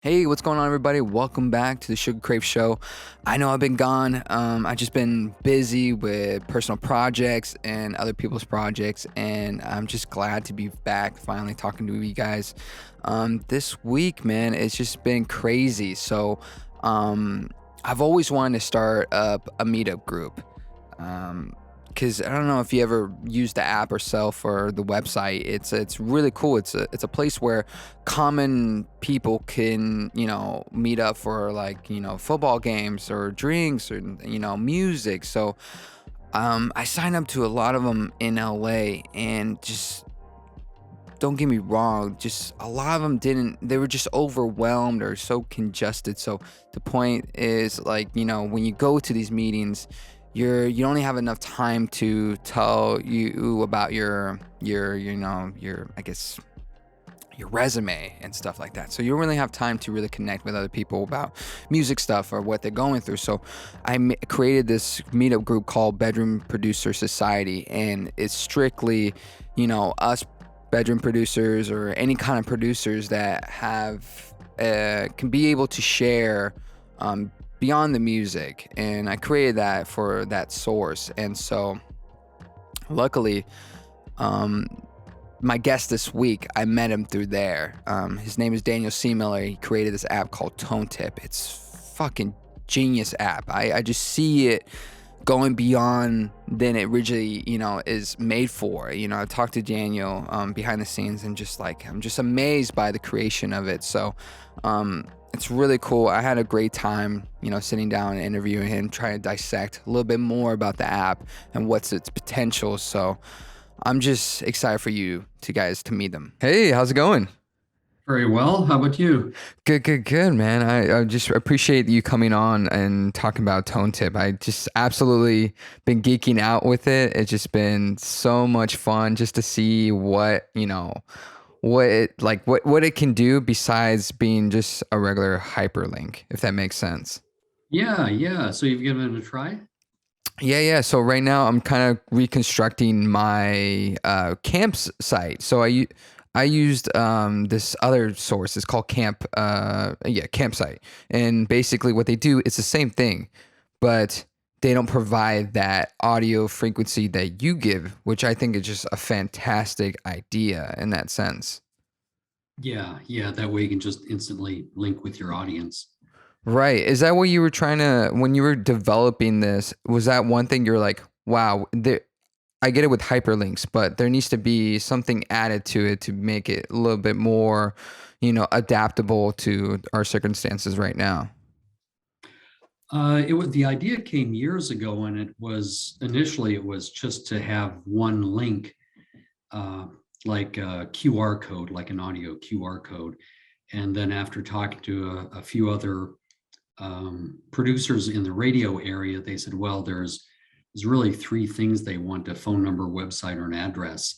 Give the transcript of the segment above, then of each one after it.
Hey, what's going on, everybody? Welcome back to the SUGA CRAVE Show. I know I've been gone. I've just been busy with personal projects and other people's projects, and I'm just glad to be back finally talking to you guys. This week, man, it's just been crazy. Um, I've always wanted to start up a Meetup group. Because I don't know if you ever use the app yourself or the website. It's really cool. It's a place where common people can meet up for like football games or drinks or music. So I signed up to a lot of them in LA, and just don't get me wrong, just a lot of them didn't. They were just overwhelmed or so congested. So the point is, like, when you go to these meetings, you only have enough time to tell you about your I guess your resume and stuff like that. So you don't really have time to really connect with other people about music stuff or what they're going through. So I created this meetup group called Bedroom Producer Society, and it's strictly us bedroom producers or any kind of producers that have can be able to share beyond the music. And I created that for that source. And so luckily, um, my guest this week, I met him through there. His name is Daniel Seemiller. He created this app called ToneTip. It's fucking genius app. I just see it going beyond than it originally, is made for. I talked to Daniel behind the scenes, and I'm just amazed by the creation of it. So it's really cool. I had a great time, sitting down and interviewing him, trying to dissect a little bit more about the app and what's its potential. So I'm just excited for you to meet them. Hey, how's it going? Very well. How about you? Good, man. I just appreciate you coming on and talking about Tone Tip. I just absolutely been geeking out with it. It's just been so much fun just to see what it can do besides being just a regular hyperlink, if that makes sense. Yeah. So you've given it a try? Yeah. So right now I'm kind of reconstructing my campsite. I used this other source. It's called Campsite, and basically what they do is the same thing, but they don't provide that audio frequency that you give, which I think is just a fantastic idea in that sense. Yeah. That way you can just instantly link with your audience. Right. Is that what you were trying to, when you were developing this, was that one thing you're like, wow, I get it with hyperlinks, but there needs to be something added to it to make it a little bit more, adaptable to our circumstances right now. The idea came years ago, and it was just to have one link, uh, like a QR code, like an audio QR code. And then after talking to a few other producers in the radio area, they said, well, there's really three things they want: a phone number, website, or an address.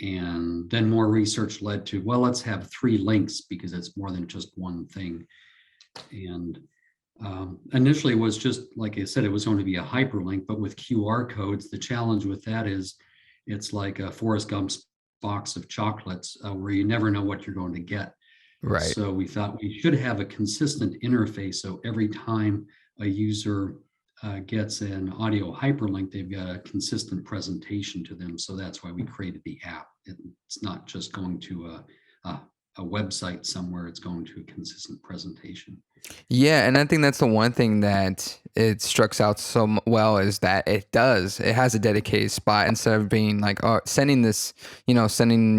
And then more research led to, well, let's have three links because it's more than just one thing. And initially it was just, like I said, it was going to be a hyperlink, but with QR codes, the challenge with that is it's like a Forrest Gump's box of chocolates, where you never know what you're going to get. Right. So we thought we should have a consistent interface. So every time a user gets an audio hyperlink, they've got a consistent presentation to them. So that's why we created the app. It's not just going to a website somewhere, it's going to a consistent presentation. Yeah, and I think that's the one thing that it strikes out so well is that it has a dedicated spot instead of being like, oh, sending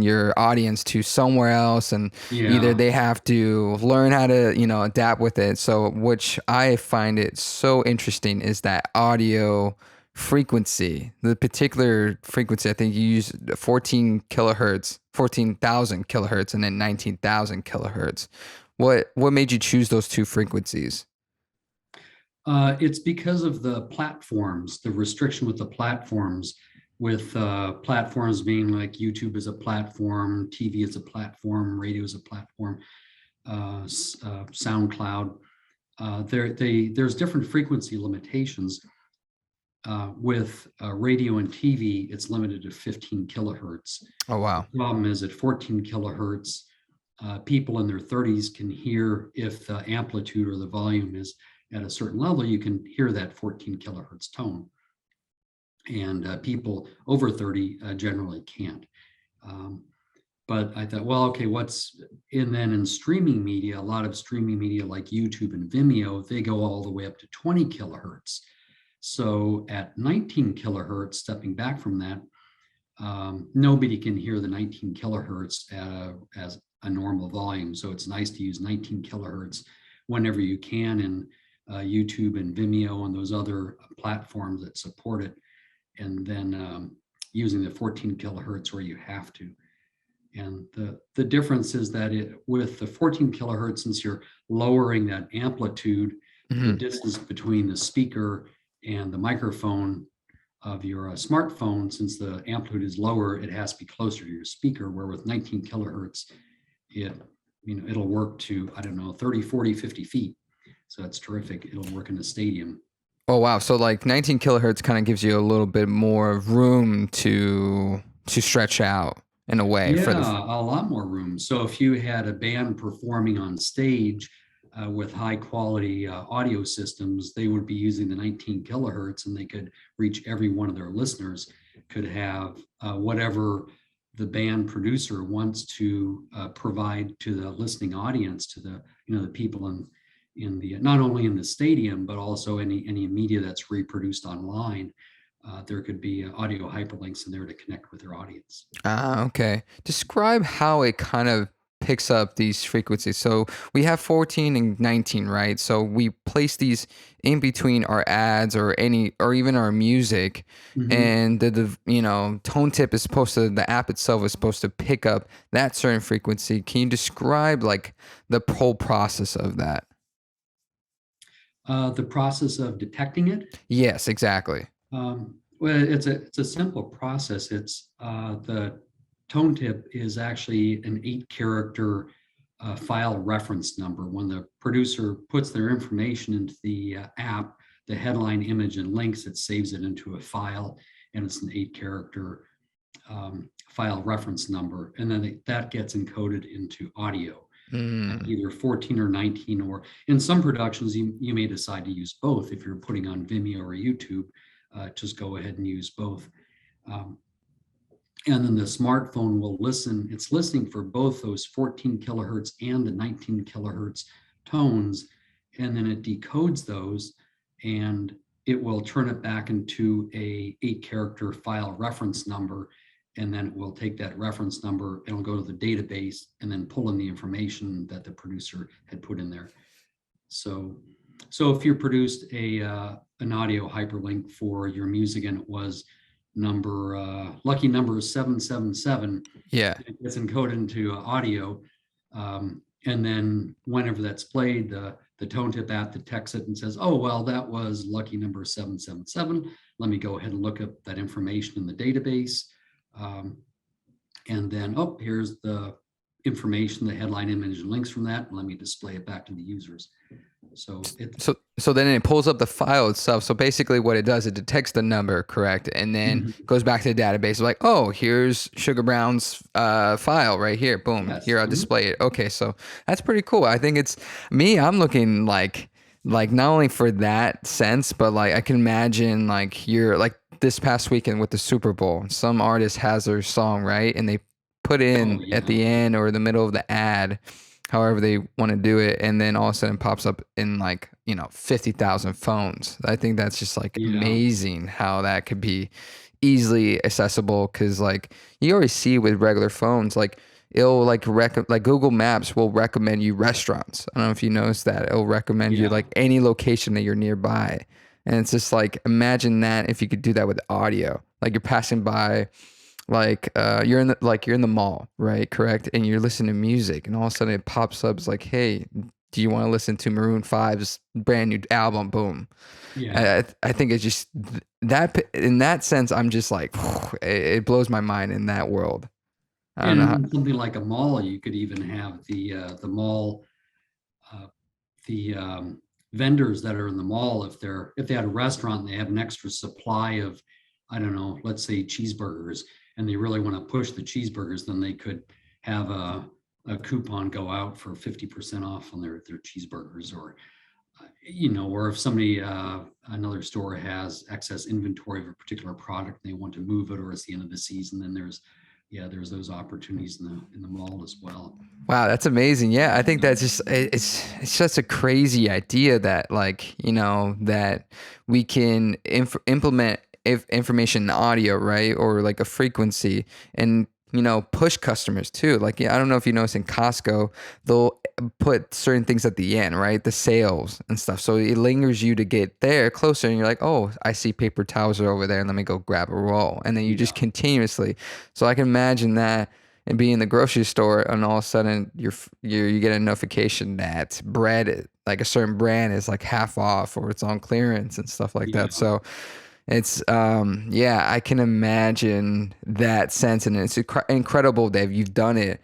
your audience to somewhere else, and either Yeah. they have to learn how to adapt with it. So which I find it so interesting is that audio frequency, the particular frequency. I think you use 14 kilohertz, 14,000 kilohertz, and then 19,000 kilohertz. What made you choose those two frequencies? It's because of the platforms, the restriction with the platforms, with platforms being like YouTube is a platform, TV is a platform, radio is a platform, SoundCloud. There's different frequency limitations. With radio and TV, it's limited to 15 kilohertz. Oh The wow. problem is at 14 kilohertz, people in their 30s can hear if the amplitude or the volume is at a certain level, you can hear that 14 kilohertz tone. And people over 30 generally can't. But I thought, well, okay, then in streaming media, a lot of streaming media like YouTube and Vimeo, they go all the way up to 20 kilohertz. So at 19 kilohertz, stepping back from that, nobody can hear the 19 kilohertz as a normal volume. So it's nice to use 19 kilohertz whenever you can in YouTube and Vimeo and those other platforms that support it. And then using the 14 kilohertz where you have to. And the difference is that with the 14 kilohertz, since you're lowering that amplitude, the distance between the speaker and the microphone of your smartphone, since the amplitude is lower, it has to be closer to your speaker, where with 19 kilohertz, it'll work to, I don't know, 30, 40, 50 feet. So that's terrific. It'll work in a stadium. Oh, wow. So like 19 kilohertz kind of gives you a little bit more room to stretch out in a way. Yeah, a lot more room. So if you had a band performing on stage with high quality audio systems, they would be using the 19 kilohertz and they could reach every one of their listeners, could have whatever the band producer wants to provide to the listening audience, to the people in the, not only in the stadium, but also any media that's reproduced online. There could be audio hyperlinks in there to connect with their audience. Okay. Describe how it kind of picks up these frequencies. So we have 14 and 19, right? So we place these in between our ads or even our music. Mm-hmm. And the ToneTip is the app itself is supposed to pick up that certain frequency. Can you describe like the whole process of that? The process of detecting it? Yes, exactly. Well, it's a simple process. It's the ToneTip is actually an 8-character file reference number. When the producer puts their information into the app, the headline, image, and links, it saves it into a file, and it's an 8-character file reference number. And then that gets encoded into audio. Either 14 or 19, or in some productions, you may decide to use both. If you're putting on Vimeo or YouTube, just go ahead and use both. And then the smartphone will listen. It's listening for both those 14 kilohertz and the 19 kilohertz tones. And then it decodes those and it will turn it back into a 8-character file reference number. And then it will take that reference number, it'll go to the database and then pull in the information that the producer had put in there. So if you produced an audio hyperlink for your music and it was lucky number 777, yeah, it gets encoded into audio. And then whenever that's played, the ToneTip app detects it and says, oh, well, that was lucky number 777. Let me go ahead and look up that information in the database. And then, here's the information, the headline, image, and links from that. Let me display it back to the users. So then it pulls up the file itself. So basically what it does, it detects the number, correct? And then goes back to the database like, oh, here's SUGA BROWN's file right here. Boom. Yes. Here, I'll display it. Okay. So that's pretty cool. I think I'm looking like not only for that sense, but like I can imagine like you're like this past weekend with the Super Bowl, some artist has their song, right? And they put in at the end or the middle of the ad, however they want to do it, and then all of a sudden pops up in 50,000 phones. I think that's just amazing how that could be easily accessible, because you already see with regular phones, it'll Google Maps will recommend you restaurants. I don't know if you noticed that. It'll recommend you any location that you're nearby. And it's just imagine that if you could do that with audio. You're passing by, you're in the mall, right? Correct. And you're listening to music, and all of a sudden it pops up. It's like, hey, do you want to listen to Maroon 5's brand new album? Boom. Yeah. I think it's just that in that sense, I'm just it blows my mind in that world. And something like a mall, you could even have the mall, vendors that are in the mall, if they had a restaurant and they have an extra supply of, I don't know, let's say cheeseburgers, and they really want to push the cheeseburgers, then they could have a a coupon go out for 50% off on their cheeseburgers, or or if somebody, another store has excess inventory of a particular product and they want to move it, or it's the end of the season, then there's those opportunities in the mall as well. Wow, that's amazing. Yeah, I think that's just it's just a crazy idea that like, that we can implement information in audio, right? Or like a frequency and push customers too. Like, yeah, I don't know if you notice in Costco, they'll put certain things at the end, right? The sales and stuff. So it lingers you to get there closer and you're like, "Oh, I see paper towels are over there and let me go grab a roll." And then you just Yeah, continuously. So I can imagine that and be in the grocery store and all of a sudden you get a notification that bread, like a certain brand, is like half off or it's on clearance and stuff like that. yeah. So it's yeah, I can imagine that sense, and it's incredible, Dave. You've done it,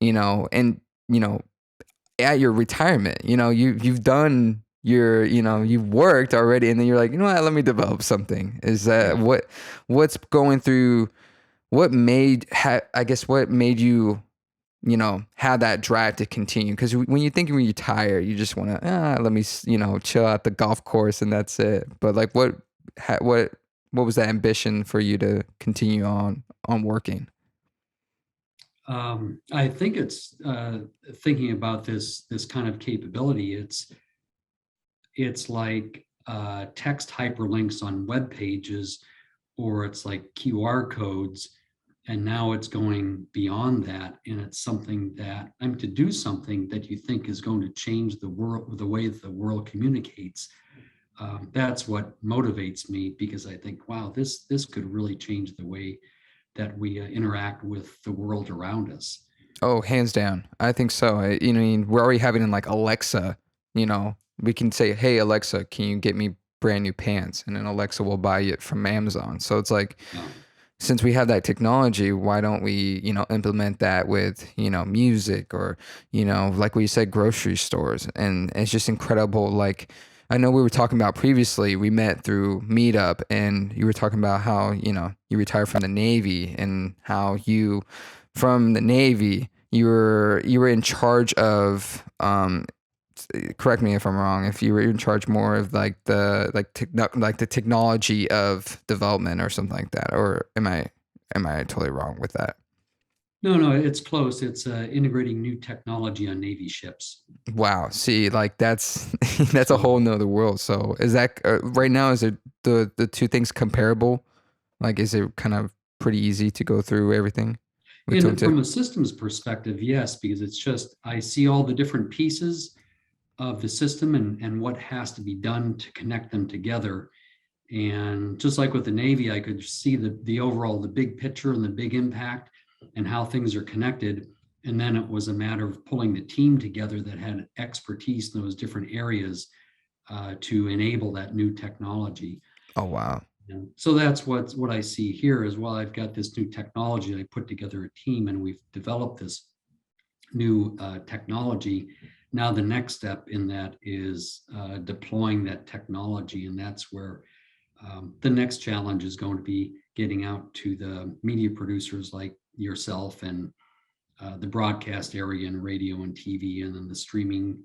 and at your retirement, you've done your, you've worked already, and then you're like, what, let me develop something. Is that Yeah. what's going through? I guess what made you, have that drive to continue? Because when you think when you retire, you just want to, let me, chill at the golf course and that's it. But like, what was that ambition for you to continue on working? I think it's, thinking about this kind of capability. It's like, text hyperlinks on web pages, or it's like QR codes, and now it's going beyond that, and it's something that I'm to do something that you think is going to change the world, the way the world communicates. That's what motivates me, because I think, wow, this could really change the way that we interact with the world around us. Oh, hands down. I think so. I mean, we're already having in like Alexa, we can say, "Hey, Alexa, can you get me brand new pants?" And then Alexa will buy it from Amazon. So it's like, Um, since we have that technology, why don't we, implement that with, music or, like what you said, grocery stores. And it's just incredible. Like, I know we were talking about previously, we met through Meetup, and you were talking about how, you retired from the Navy and how you, from the Navy, you were in charge of, correct me if I'm wrong, if you were in charge more of like like the technology of development or something like that, or am I totally wrong with that? no, no, it's close. It's, integrating new technology on Navy ships. Wow, see, like that's that's a So whole nother world. So is that right now, is it the two things comparable? Like, is it kind of pretty easy to go through everything with from ToneTip? a systems perspective, yes, because it's just, I see all the different pieces of the system, and what has to be done to connect them together. And just like with the Navy, I could see the overall, the big picture and the big impact and how things are connected. And then it was a matter of pulling the team together that had expertise in those different areas, to enable that new technology. Oh wow. And so that's what I see here as well. I've got this new technology. I put together a team and we've developed this new, technology. Now the next step in that is, deploying that technology, and that's where, the next challenge is going to be getting out to the media producers like yourself, and, the broadcast area and radio and TV, and then the streaming,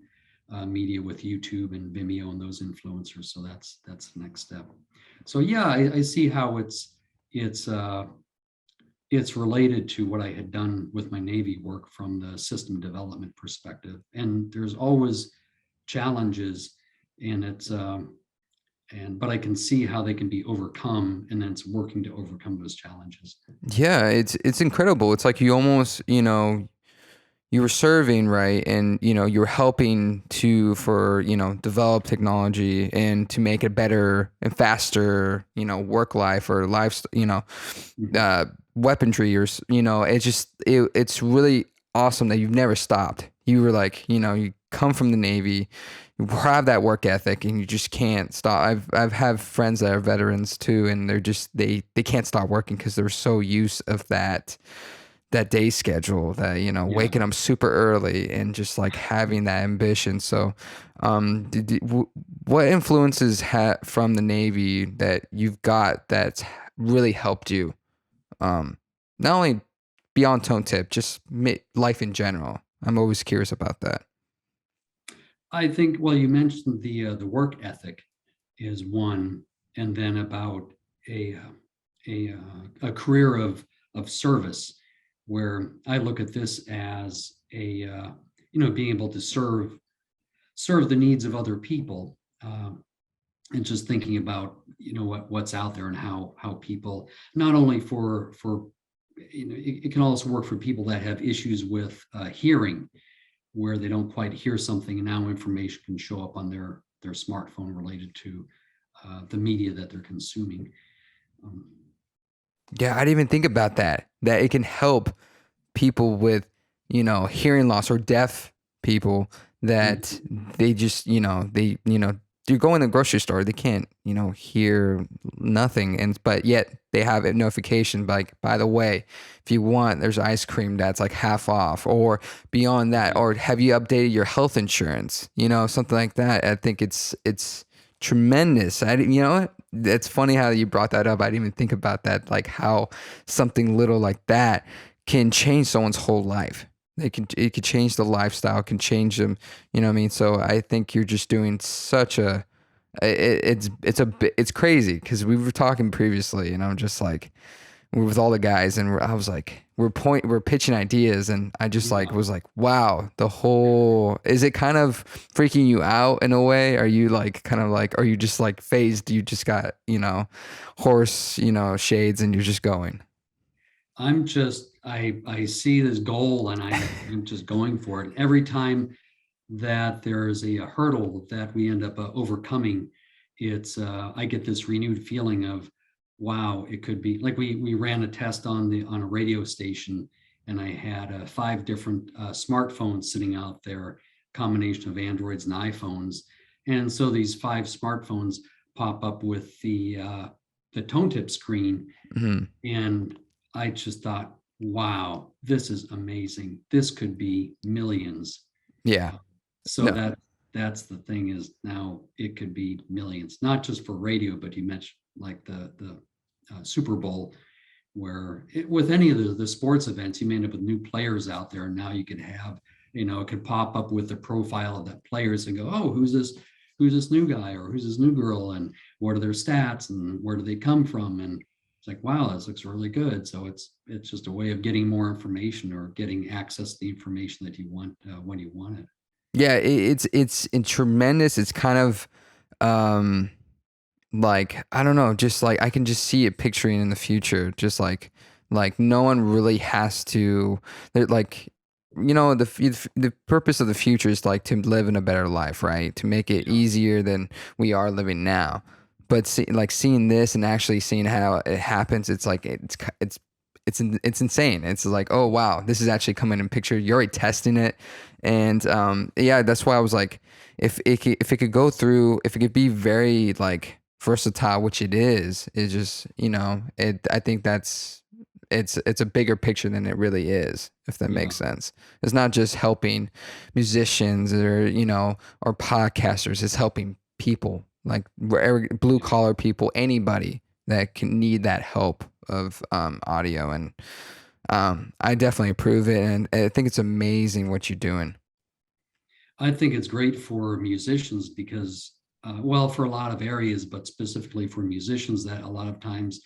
media with YouTube and Vimeo and those influencers. So that's the next step. So yeah, I see how it's uh, it's related to what I had done with my Navy work from the system development perspective. And there's always challenges, and but I can see how they can be overcome, and then it's working to overcome those challenges. Yeah, it's incredible. It's like you almost, you were serving, right, and you were helping to for develop technology and to make it better and faster, work life or life, Mhm. uh weaponry, or it's just it's really awesome that you've never stopped. You were like, you come from the Navy, you have that work ethic, and you just can't stop. I've have friends that are veterans too, and they're just they can't stop working because they're so used of that day schedule, that Yeah. waking up super early and just like having that ambition. So what influences from the Navy that you've got that's really helped you, um not only beyond tone tip, just life in general? I'm always curious about that. I think, well, you mentioned the work ethic is one, and then about a a career of service, where I look at this as being able to serve the needs of other people, and just thinking about what's out there and how people, not only for it can also work for people that have issues with hearing, where they don't quite hear something, and now information can show up on their smartphone related to the media that they're consuming. Um, Yeah, I didn't even think about that. That it can help people with, hearing loss or deaf people that they just, you go in the grocery store, they can't, hear nothing. But yet they have a notification like, by the way, if you want, there's ice cream that's like half off, or beyond that, or have you updated your health insurance, something like that. I think it's tremendous. I didn't, it's funny how you brought that up. I didn't even think about that, like how something little like that can change someone's whole life. It could change the lifestyle, can change them. You know what I mean? So I think you're just doing such a. It's crazy because we were talking previously, and I'm just like, we're with all the guys, and I was like, we're pitching ideas, and I just like was like, wow, the whole, is it kind of freaking you out in a way? Are you like kind of like, are you just like phased? You just got horse shades, and you're just going. I see this goal, and I'm just going for it. Every time that there's a hurdle that we end up overcoming, I get this renewed feeling of, wow, it could be like we ran a test on a radio station, and I had 5 different smartphones sitting out there, combination of Androids and iPhones, and so these 5 smartphones pop up with the ToneTip screen, Mhm. and I just thought, wow, this is amazing. This could be millions. Yeah. So No. that's the thing, is now it could be millions, not just for radio, but you mentioned like the Super Bowl, where with any of the sports events, you may end up with new players out there, and now you could have, it could pop up with the profile of that players and go, oh, who's this new guy, or who's this new girl, and what are their stats, and where do they come from, and it's like, wow, this looks really good. So it's just a way of getting more information, or getting access to the information that you want when you want it. Yeah, it's tremendous. It's kind of um like, I don't know, just like I can just see it picturing in the future, just like no one really has to. They're like, the purpose of the future is like to live in a better life, right? To make it Yeah. easier than we are living now. But like seeing this and actually seeing how it happens, it's like it's insane. It's like, oh wow, this is actually coming in picture. You're already testing it, and yeah, that's why I was like, if it could go through, if it could be very like versatile, which it is just it. I think it's a bigger picture than it really is, if that Yeah. makes sense. It's not just helping musicians or podcasters. It's helping people, like wherever, blue collar people, anybody that can need that help of audio. And I definitely approve it, and I think it's amazing what you're doing. I think it's great for musicians because, well, for a lot of areas, but specifically for musicians, that a lot of times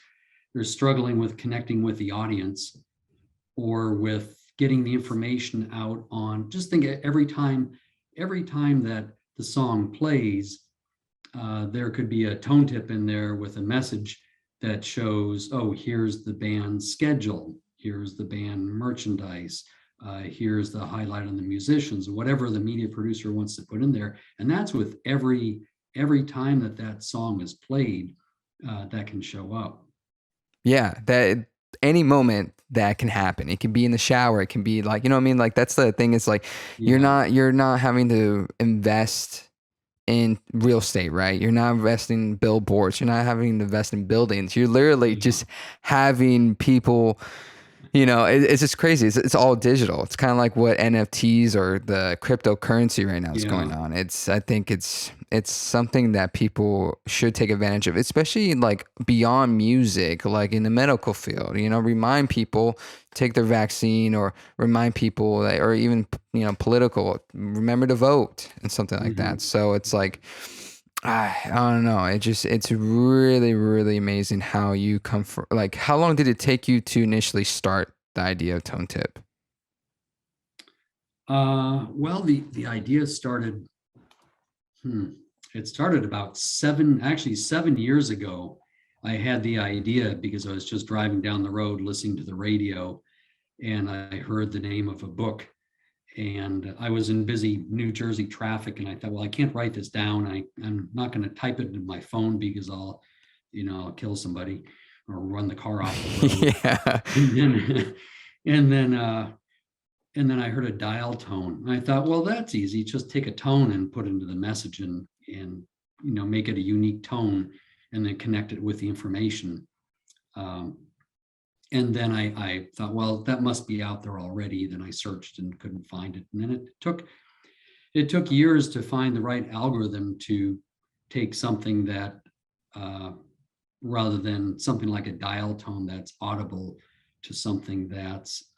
they're struggling with connecting with the audience, or with getting the information out on, just think every time that the song plays, there could be a tone tip in there with a message that shows, oh, here's the band's schedule, here's the band merchandise, here's the highlight on the musicians, whatever the media producer wants to put in there. And that's with every time that song is played, that can show up. Yeah, that any moment that can happen. It can be in the shower. It can be like, you know what I mean? Like that's the thing. It's like Yeah. you're not having to invest in real estate, right? You're not investing in billboards. You're not having to invest in buildings. You're literally Yeah. just having people It's just crazy. It's all digital. It's kind of like what NFTs or the cryptocurrency right now is going Yeah. on. I think it's something that people should take advantage of, especially like beyond music, like in the medical field. Remind people take their vaccine, or remind people that, or even political, remember to vote and something like that. Mhm. So it's like, I don't know. It's really, really amazing how you come for, like, how long did it take you to initially start the idea of ToneTip? Well, the idea started, hmm, it started about 7 years ago. I had the idea because I was just driving down the road listening to the radio, and I heard the name of a book. And I was in busy New Jersey traffic, and I thought, well, I can't write this down. I'm not going to type it into my phone because I'll kill somebody or run the car off the road. Yeah. And then, and then, and then I heard a dial tone. And I thought, well, that's easy. Just take a tone and put it into the message, and make it a unique tone, and then connect it with the information. Um, and then I thought, well, that must be out there already. Then I searched and couldn't find it. And then it took years to find the right algorithm to take something that, rather than something like a dial tone that's audible, to something that's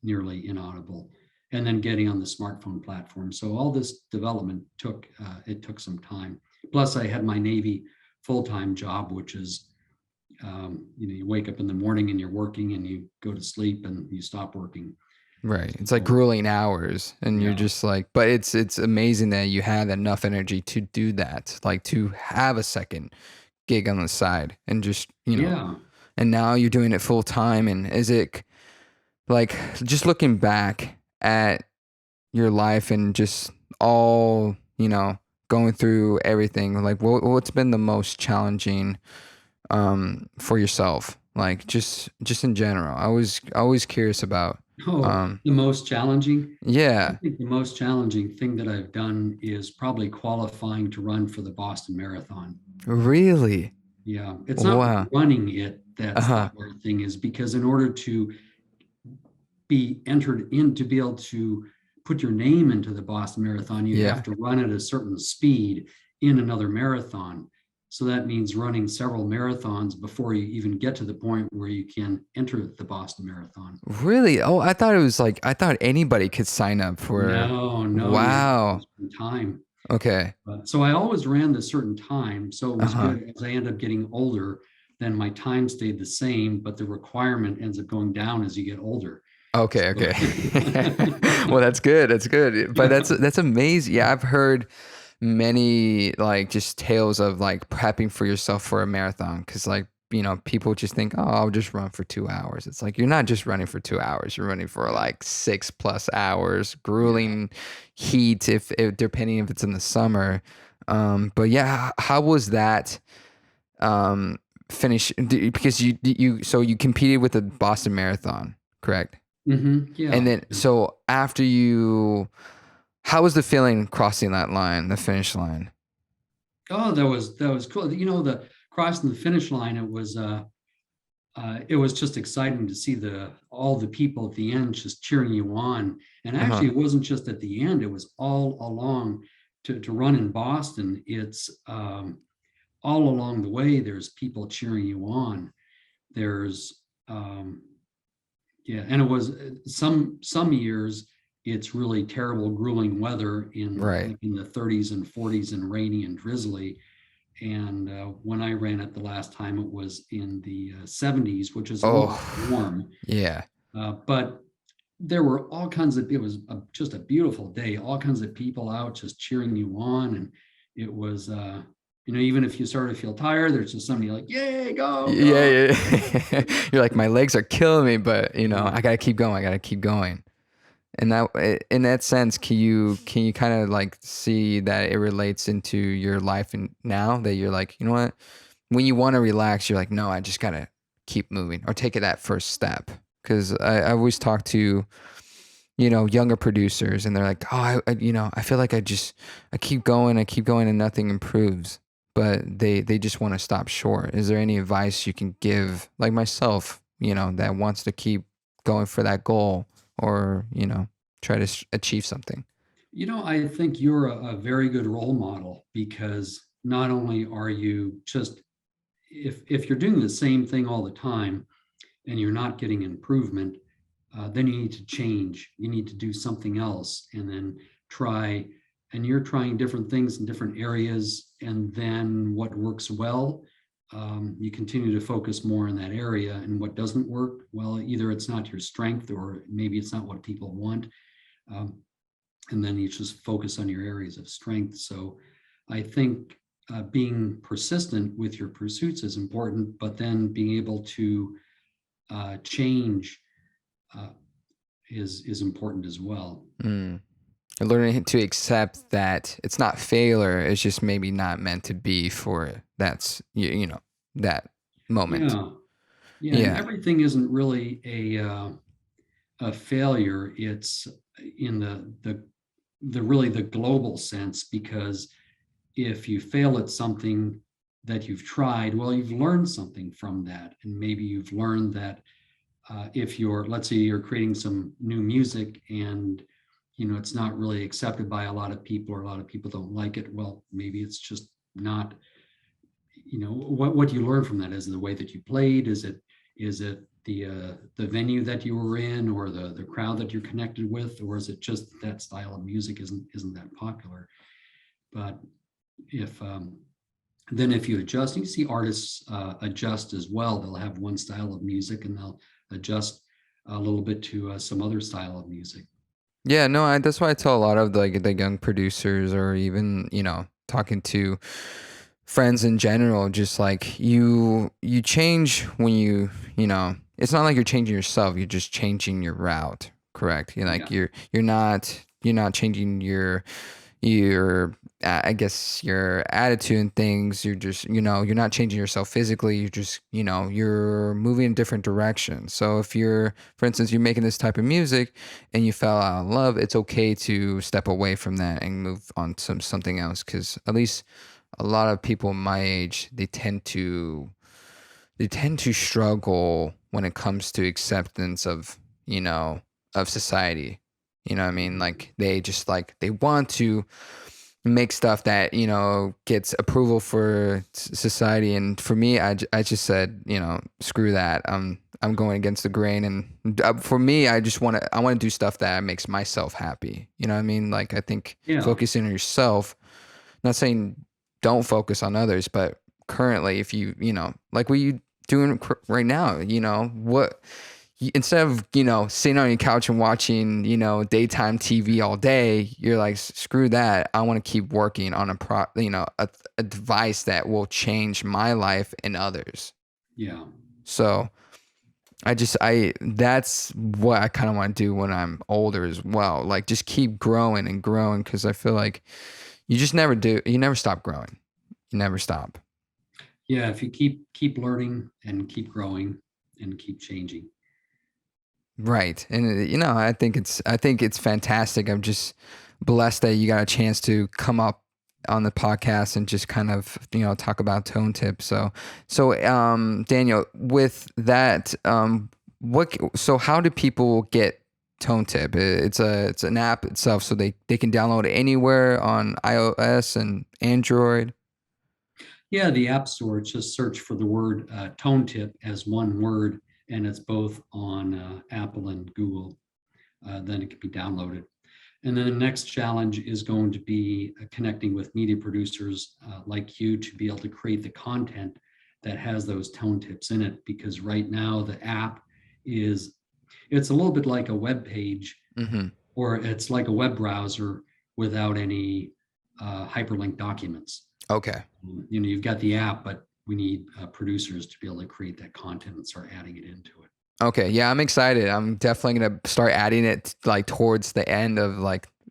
nearly inaudible, and then getting on the smartphone platform. So all this development took some time. Plus, I had my Navy full-time job, which is, you wake up in the morning and you're working, and you go to sleep and you stop working. Right. It's like So, grueling hours, and you're yeah, just like, but it's amazing that you have enough energy to do that, like to have a second gig on the side, and just, yeah. and now you're doing it full time. And is it like, just looking back at your life and just all, going through everything, like what's been the most challenging for yourself? Like just in general. I was always curious about Oh, um the most challenging. I yeah, think the most challenging thing that I've done is probably qualifying to run for the Boston Marathon. really. Yeah, it's not Wow. running it that's the Uh-huh. hard thing, is because in order to be entered in, to be able to put your name into the Boston Marathon, you have Yeah. to run at a certain speed in another marathon. So that means running several marathons before you even get to the point where you can enter the Boston Marathon. Really? Oh, I thought it was like, I thought anybody could sign up for. No, no, you have to do Wow. some time. Okay. So I always ran the certain time. So it was Uh-huh. good. As I ended up getting older, then my time stayed the same, but the requirement ends up going down as you get older. Okay, So, okay. Well, that's good. That's good. But that's amazing. Yeah, I've heard many like just tales of like prepping for yourself for a marathon, cuz like, people just think, "Oh, I'll just run for 2 hours." It's like you're not just running for 2 hours. You're running for like 6 plus hours, yeah. grueling heat if depending if it's in the summer. But yeah, how was that um finish, because you competed with the Boston Marathon, correct? Yeah. And then, so after how was the feeling crossing that line, the finish line? Oh, that was cool. The crossing the finish line, it was just exciting to see all the people at the end just cheering you on. And Uh-huh. actually, it wasn't just at the end; it was all along. To run in Boston, it's all along the way. There's people cheering you on. There's Yeah, and it was some years it's really terrible, grueling weather in Right. like in the 30s and 40s and rainy and drizzly. And when I ran it the last time, it was in the 70s, which is a little bit Oh, warm. yeah. But there were all kinds of, it was just a beautiful day, all kinds of people out just cheering you on. And it was, even if you sort of feel tired, there's just somebody like, yay, go, Yeah, go. yeah. You're like, my legs are killing me, but Yeah. I gotta keep going. I gotta keep going. And in that sense, can you kind of like see that it relates into your life and now that you're like, you know what? When you want to relax, you're like, no, I just gotta keep moving or take it that first step. Because I always talk to younger producers, and they're like, oh, I feel like I keep going, and nothing improves. But they just want to stop short. Is there any advice you can give, like myself, that wants to keep going for that goal, or try to achieve something? I think you're a very good role model, because not only are you just, if you're doing the same thing all the time and you're not getting improvement, then you need to change. You need to do something else, and then try. And you're trying different things in different areas, and then what works well, you continue to focus more in that area. And what doesn't work, well, either it's not your strength, or maybe it's not what people want. Um, and then you just focus on your areas of strength. So I think being persistent with your pursuits is important, but then being able to change is important as well. Mm. And learning to accept that it's not failure, it's just maybe not meant to be for that moment. Yeah, and Yeah. everything isn't really a failure. It's in the really the global sense, because if you fail at something that you've tried, well, you've learned something from that. And maybe you've learned that if let's say you're creating some new music, and it's not really accepted by a lot of people, or a lot of people don't like it, well, maybe it's just not, what do you learn from that? Is it the way that you played? Is it the venue that you were in, or the crowd that you're connected with, or is it just that style of music isn't that popular? But if you adjust, you see artists adjust as well. They'll have one style of music, and they'll adjust a little bit to some other style of music. Yeah, no, that's why I tell a lot of the young producers, or even talking to friends in general, just like you change when it's not like you're changing yourself, you're just changing your route, correct? You're like Yeah. you're not changing your I guess your attitude and things. You're just you're not changing yourself physically, you're just you're moving in different directions. So if you're, for instance, you're making this type of music and you fell out of love, it's okay to step away from that and move on to something else, because at least a lot of people my age, they tend to struggle when it comes to acceptance of society. You know what I mean? Like they just they want to make stuff that gets approval for society, and for me, I just said, screw that. I'm going against the grain, and for me, I want to do stuff that makes myself happy. You know what I mean? Like I think Yeah. focusing on yourself, not saying don't focus on others, but currently, if like what you doing right now, what instead of sitting on your couch and watching daytime TV all day, you're like, screw that. I want to keep working on a device that will change my life and others. Yeah. So I that's what I kind of want to do when I'm older as well. Like just keep growing and growing, because I feel like you never stop growing. You never stop. Yeah, if you keep learning and keep growing and keep changing. Right. And I think it's fantastic. I'm just blessed that you got a chance to come up on the podcast and just kind of, talk about ToneTip. So Daniel, with that, so how do people get ToneTip? It's an app itself, so they can download it anywhere on iOS and Android. Yeah, the App Store, just search for the word ToneTip as one word, and it's both on Apple and Google. Then it can be downloaded. And then the next challenge is going to be connecting with media producers like you, to be able to create the content that has those tone tips in it. Because right now the app it's a little bit like a web page, Mm-hmm. or it's like a web browser without any hyperlink documents. Okay. You've got the app, but we need producers to be able to create that content and start adding it into it. Okay, yeah, I'm excited. I'm definitely gonna start adding it like towards the end of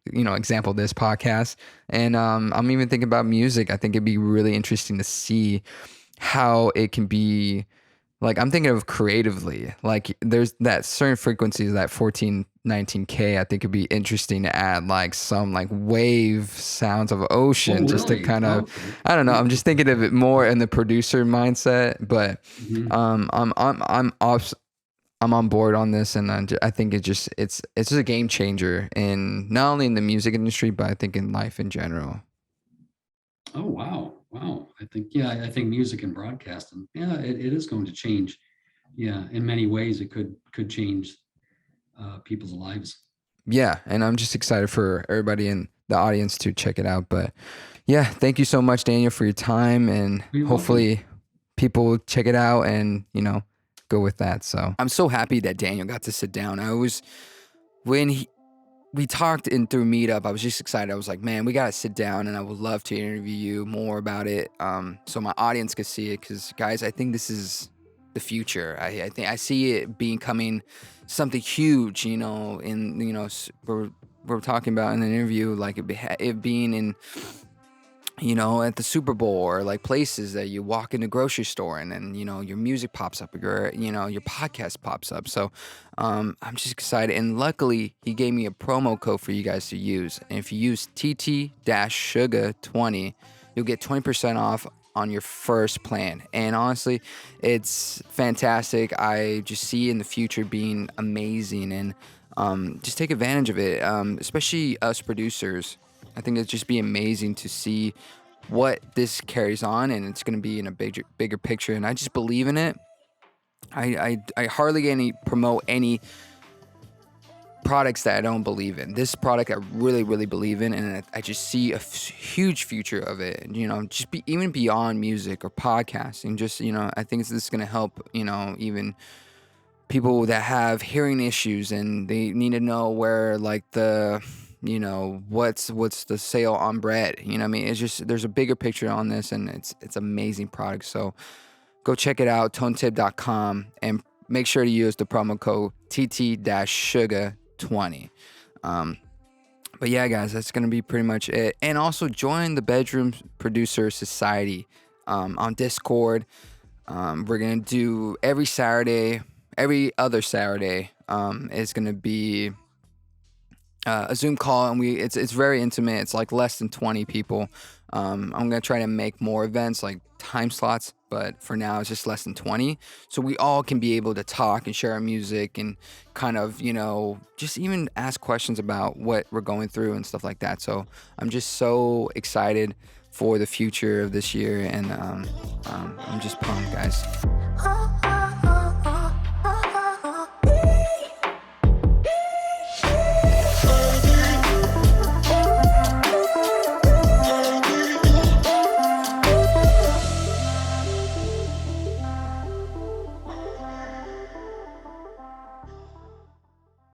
example this podcast. And I'm even thinking about music. I think it'd be really interesting to see how it can be. Like I'm thinking of creatively. Like there's that certain frequencies, that 1419K. I think it'd be interesting to add like some like wave sounds of Oh, ocean, just to really? kind of, Okay. I don't know. Yeah. I'm just thinking of it more in the producer mindset. But Mhm. I'm I'm on board on this, and I think it's just a game changer in not only in the music industry, but I think in life in general. Oh, wow. Wow. I think, yeah, I think music and broadcasting, yeah, it is going to change. Yeah, in many ways, it could change people's lives. Yeah, and I'm just excited for everybody in the audience to check it out. But yeah, thank you so much, Daniel, for your time, and You're welcome. hopefully people will check it out and go with that. So I'm so happy that Daniel got to sit down. When we talked in through Meetup, I was just excited. I was like, man, we gotta sit down, and I would love to interview you more about it, so my audience could see it. Because guys, I think this is the future. I think I see it becoming something huge. We're talking about in an interview, like it being in at the Super Bowl, or like places that you walk in the grocery store and then, your music pops up, or your podcast pops up. So I'm just excited. And luckily, he gave me a promo code for you guys to use. And if you use TT-SUGA20, you'll get 20% off on your first plan. And honestly, it's fantastic. I just see in the future being amazing, and just take advantage of it, especially us producers. I think it'd just be amazing to see what this carries on, and it's going to be in a bigger picture. And I just believe in it. I hardly promote any products that I don't believe in. This product I really, really believe in, and I just see a huge future of it. Just even beyond music or podcasting. Just I think this is going to help. Even people that have hearing issues, and they need to know where, like, the what's the sale on bread. What I mean? It's just, there's a bigger picture on this, and it's amazing product. So go check it out, ToneTip.com, and make sure to use the promo code TT-SUGA20. But yeah, guys, that's gonna be pretty much it. And also join the Bedroom Producer Society on Discord. We're gonna do every other Saturday. It's gonna be a Zoom call, and it's very intimate. It's like less than 20 people. I'm gonna try to make more events, like time slots, but for now it's just less than 20. So we all can be able to talk and share our music, and kind of just even ask questions about what we're going through and stuff like that. So I'm just so excited for the future of this year, and I'm just pumped, guys.